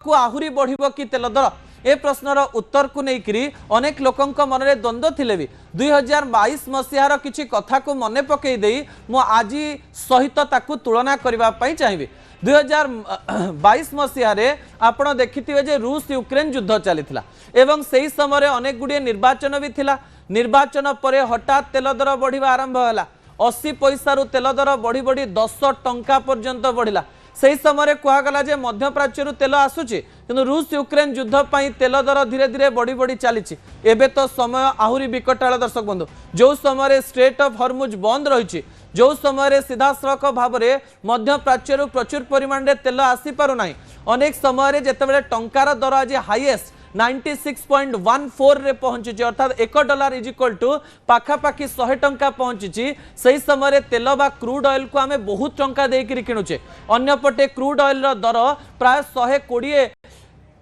को आहुरी बढ़िबो कि तेल दर ए प्रश्नर उत्तर को लेकिन अनेक लोकंक मन में द्वंद्व थिले भी 2022 मसीहार किछि कथा को मने पकई देई मो आज सहित ताकू तुलना करबा पई चाहिबे। 2022 मसीहारे आपण देखिथिबे जे रूस यूक्रेन युद्ध चलीथिला एवं सही समय अनेक गुड़िए निर्वाचन भी थिला। निर्वाचन परे हठात तेल दर बढ़िबा आरंभ होला। 80 पैसा रु तेल दर बढ़ी बढ़ी 10 टंका पर्यंत बढ़िला। सही समय कहगला जे मध्यप्राच्य तेल आसुची किंतु रूस यूक्रेन युद्ध पाई तेल दर धीरे धीरे बढ़ी बढ़ी चली। एबे तो समय आहुरी विकटाल दर्शक बंधु, जो समय स्ट्रेट ऑफ हॉर्मुज बंद रही, जो समय सीधा सड़क भाव में मध्यप्राच्य प्रचुर परिमाण में तेल आसी पारु नाही। अनेक समय जितेबाला टंकार दर आज हाईएस्ट 96.14 रे पहुंची, अर्थात $1 इज इक्वल टू पाखापाखि 100 टंका पहुंची। सही समय तेल बा क्रूड ऑयल को आमे बहुत टंका देकर किणुचे। अन्यपटे क्रूड ऑयल दर प्राय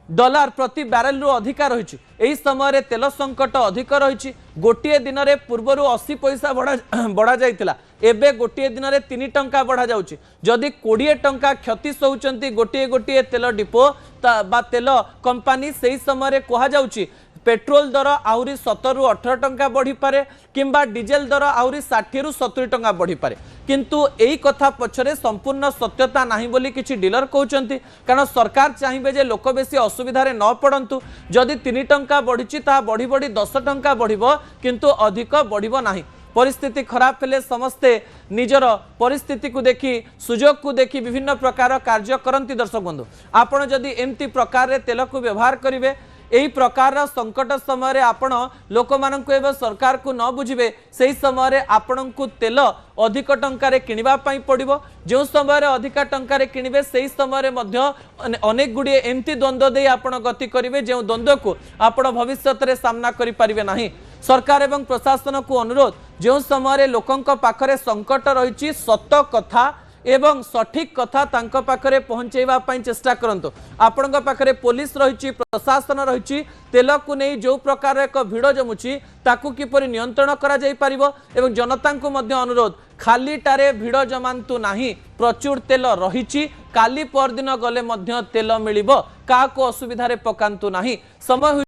$120 प्रति बैरेल रु अधिका रही। यही समय तेल संकट अधिक रही। गोटे दिन में पूर्वर 80 पैसा बढ़ा जाइतिला, एबे गोटे दिन में 3 टंका बढ़ा जाउची। जदि 20 टंका क्षति सहउचंती गोटे गोटे तेल डिपो बा तेल कंपनी, सही समय कहा जाउची पेट्रोल दर आहुरी 17 रु 18 टंका बढ़ी पारे किंबा डीजेल दर आहुरी 60 रु 70 टंका बढ़ी पारे। किंतु एई कथा पछरे संपूर्ण सत्यता नहीं बोली किछि डीलर कहउचंती, कारण सरकार चाहिए जे लोक बेसी असुविधारे न पड़ंतु। जदि 3 टंका बढ़ी ता बढ़ी बढ़ी 10 टंका बढ़िबो किंतु अधिक बढ़िबो नाही। परिस्थिति खराब हेले समस्ते निजर परिस्थिति को देखी सुजोग को देखी विभिन्न प्रकार कार्य करती। दर्शक बंधु, आपण जदि एमती प्रकार तेल को व्यवहार करेंगे, यही प्रकार संकट समय आपण लोक मानक एवं सरकार को न बुझे, से समय आपण को तेल अधिक टंकार किणवा पड़ो। जो समय अधिक टंकार किणवे से समय अनेक गुड़िए एमती द्वंद्व दे आपण गति करेंगे, जो द्वंद्व को आपण भविष्य में सामना करें ना। सरकार एवं प्रशासन को अनुरोध, जो समय लोकंक पाखरे संकट रही सत कथा एवं सठिक कथा तांको पाखरे पहुंचेबा पई चेष्टा करंतु। आपणक पाखरे पुलिस रही, प्रशासन रही, तेल को नहीं जो प्रकार एक भिड़ जमुची ताकू किपरि नियंत्रण करा जाई परिबो एवं जनता को मध्य अनुरोध, खाली टारे भिड़ जमांतु नाही, प्रचुर तेल रही। काली परदिन गले मध्य तेल मिलिबो, काको असुविधा रे पकांतु नाही। समय